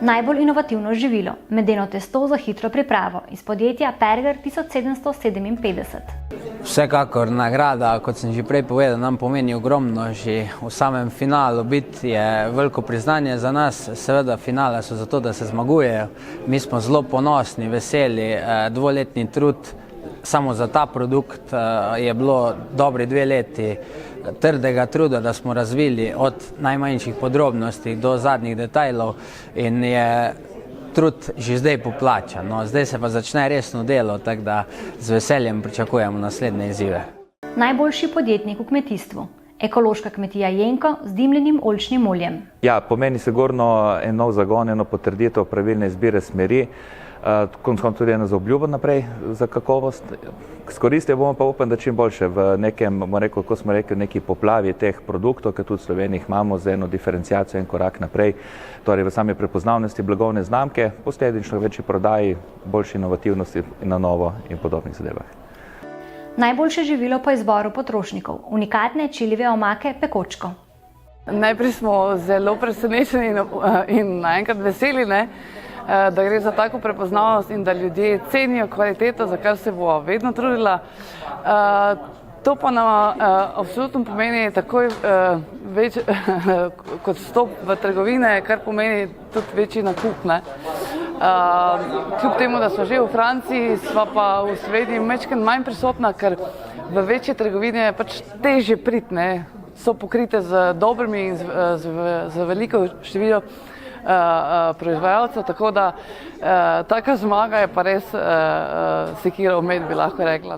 Najbolj inovativno živilo, medeno testo za hitro pripravo iz podjetja Perger 1757. Vsekakor nagrada, kot sem že prej povedal, nam pomeni ogromno. Že v samem finalu biti je veliko priznanje za nas. Seveda finale so zato, da se zmagujejo. Mi smo zelo ponosni, veseli, dvoletni trud. Samo za ta produkt je bilo dobri 2 leti trdega truda, da smo razvili od najmanjših podrobnosti do zadnjih detajlov in je trud že zdaj poplačan. No, zdaj se pa začne resno delo, tako da z veseljem pričakujemo naslednje izzive. Najboljši podjetnik v kmetijstvu. Ekološka kmetija Jenko z dimljenim oljčnim oljem. Ja, pomeni sigurno en nov zagon, eno potrditev pravilne izbire smeri. Konec koncev tudi ena zaobljuba naprej za kakovost. Skoristili bomo pa upam, da čim boljše v nekem, kot smo rekli, neki poplavi teh produktov, ki tudi v Sloveniji imamo z eno diferenciacijo in korak naprej, torej v sami prepoznavnosti blagovne znamke, posledično večji prodaji, boljši inovativnosti na novo in podobnih zadevah. Najboljše živilo po izboru potrošnikov, unikatne čilive omake Pekočko. Najprej smo zelo presenečeni in naenkrat veseli, da gre za tako prepoznavnost in da ljudje cenijo kvaliteto, za kar se bo vedno trudila. To pa nam absolutno pomeni takoj več kot vstop v trgovine, kar pomeni tudi večji nakup. Kljub temu, da smo že v Franciji, sva pa v Sloveniji majčkeno manj prisotna, ker v večje trgovine je pač težje priti, so pokrite z dobrimi in z veliko število proizvajalcev, tako da taka zmaga je pa res sekira v med, bi lahko rekla.